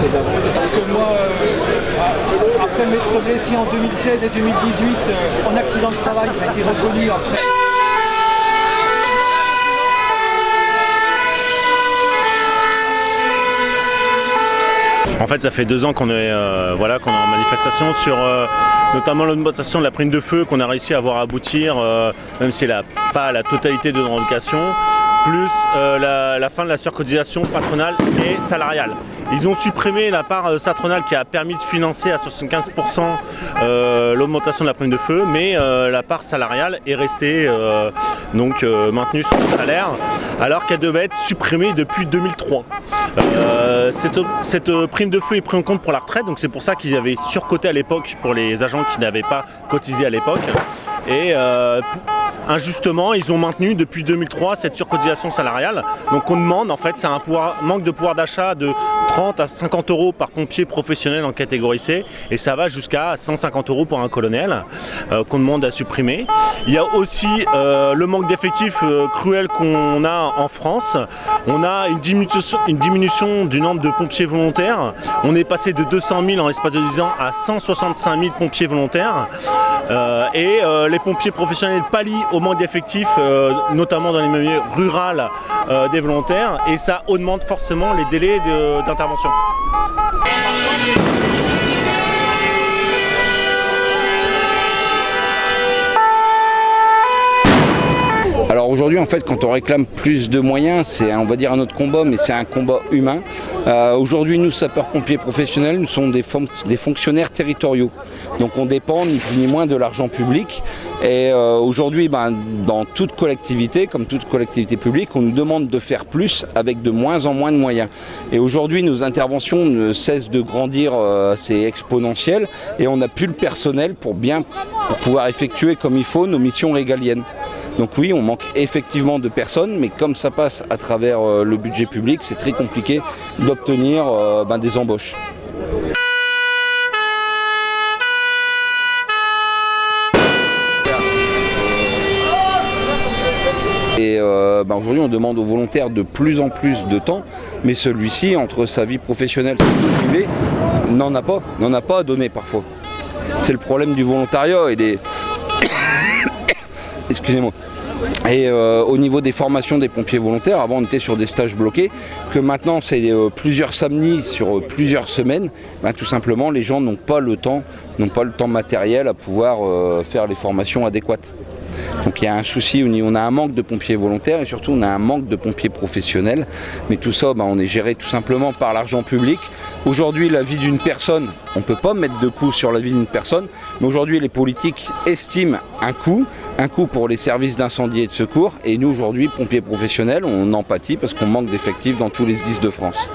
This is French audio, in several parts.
Parce que moi, après m'être blessé en 2016 et 2018 en accident de travail, ça a été reconnu après. En fait, ça fait 2 ans qu'on est, qu'on est en manifestation sur notamment l'augmentation de la prime de feu qu'on a réussi à voir aboutir, même si elle n'a pas la totalité de nos revendications, plus la fin de la surcotisation patronale et salariale. Ils ont supprimé la part patronale qui a permis de financer à 75% l'augmentation de la prime de feu, mais la part salariale est restée maintenue sur le salaire, alors qu'elle devait être supprimée depuis 2003. Cette prime de feu est prise en compte pour la retraite, donc c'est pour ça qu'ils avaient surcoté à l'époque pour les agents qui n'avaient pas cotisé à l'époque. Et injustement, ils ont maintenu depuis 2003 cette surcotisation salariale. Donc on demande, en fait, c'est un manque de pouvoir d'achat de 30 à 50 euros par pompier professionnel en catégorie C, et ça va jusqu'à 150 euros pour un colonel qu'on demande à supprimer. Il y a aussi le manque d'effectifs cruel qu'on a en France. On a une diminution du nombre de pompiers volontaires. On est passé de 200 000 en l'espace de 10 ans à 165 000 pompiers volontaires. Les pompiers professionnels pallient au manque d'effectifs, notamment dans les milieux ruraux des volontaires, et ça augmente forcément les délais d'intervention. Alors aujourd'hui, en fait, quand on réclame plus de moyens, c'est, on va dire, un autre combat, mais c'est un combat humain. Aujourd'hui, nous, sapeurs-pompiers professionnels, nous sommes des fonctionnaires territoriaux. Donc on dépend ni plus ni moins de l'argent public. Et aujourd'hui, dans toute collectivité, comme toute collectivité publique, on nous demande de faire plus avec de moins en moins de moyens. Et aujourd'hui, nos interventions ne cessent de grandir, c'est exponentiel, et on n'a plus le personnel pour pouvoir effectuer comme il faut nos missions régaliennes. Donc oui, on manque effectivement de personnes, mais comme ça passe à travers le budget public, c'est très compliqué d'obtenir des embauches. Et aujourd'hui, on demande aux volontaires de plus en plus de temps, mais celui-ci, entre sa vie professionnelle et sa vie privée, n'en a pas à donner parfois. C'est le problème du volontariat et des... Excusez-moi. Et au niveau des formations des pompiers volontaires, avant on était sur des stages bloqués, que maintenant c'est plusieurs samedis sur plusieurs semaines, tout simplement les gens n'ont pas le temps matériel à pouvoir faire les formations adéquates. Donc il y a un souci, on a un manque de pompiers volontaires et surtout on a un manque de pompiers professionnels. Mais tout ça, on est géré tout simplement par l'argent public. Aujourd'hui, la vie d'une personne, on ne peut pas mettre de coût sur la vie d'une personne, mais aujourd'hui les politiques estiment un coût pour les services d'incendie et de secours. Et nous aujourd'hui, pompiers professionnels, on en pâtit parce qu'on manque d'effectifs dans tous les SDIS de France.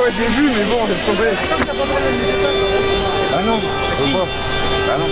ouais, j'ai vu, mais bon, laisse tomber. Ah non, faut pas. Ah non.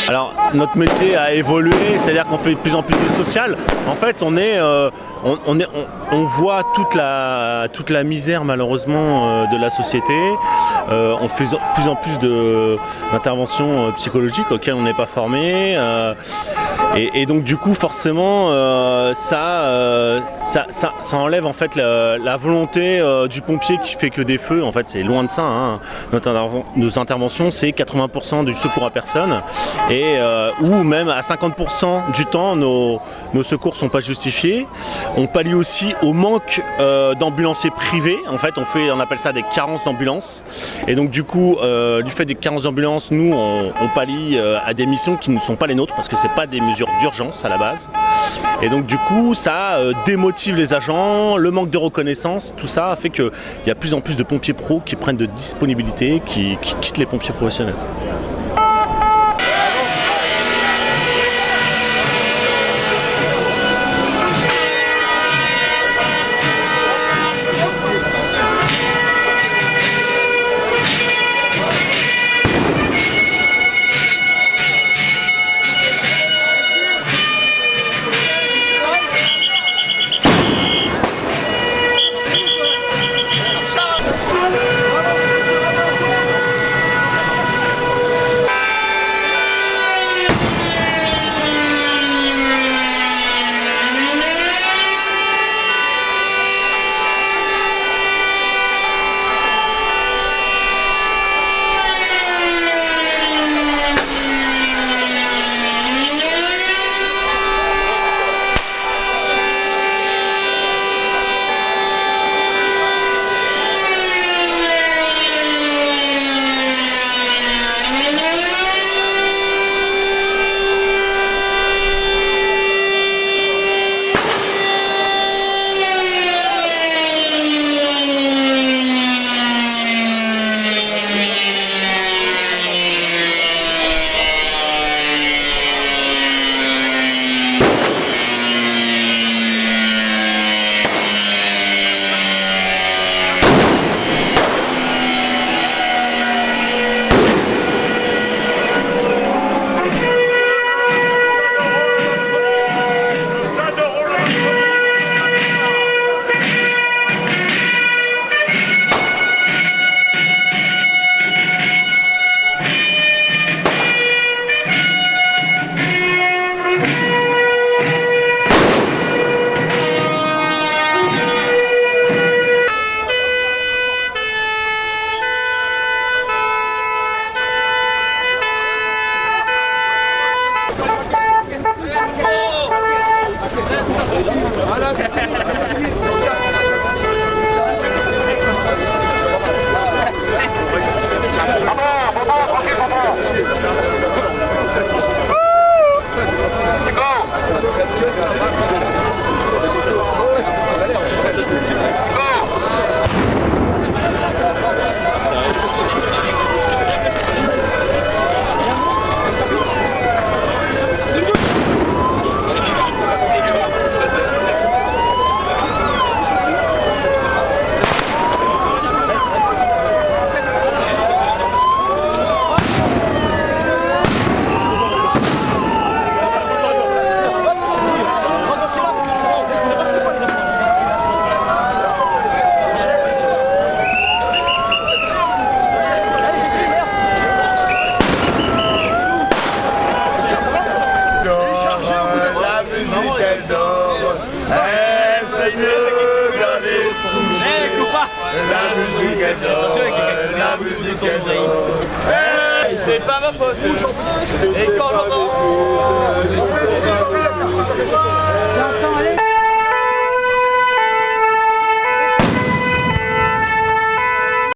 Alors notre métier a évolué, c'est-à-dire qu'on fait de plus en plus de social. En fait, on voit toute la misère malheureusement de la société. On fait de plus en plus d'interventions psychologiques auxquelles on n'est pas formé. Et donc du coup forcément ça enlève en fait la volonté du pompier qui fait que des feux. En fait c'est loin de ça, hein. Nos interventions c'est 80% du secours à personne ou même à 50% du temps nos secours ne sont pas justifiés. On pallie aussi au manque d'ambulanciers privés. En fait on appelle ça des carences d'ambulance. Et donc du coup du fait des carences d'ambulance, nous on pallie à des missions qui ne sont pas les nôtres parce que c'est pas des mesures d'urgence à la base. Et donc du coup ça démotive les agents, le manque de reconnaissance, tout ça a fait qu'il y a de plus en plus de pompiers pros qui prennent de disponibilité, qui quittent les pompiers professionnels. La musique est d'or, la musique est d'or. C'est pas ma faute. Et quand j'entends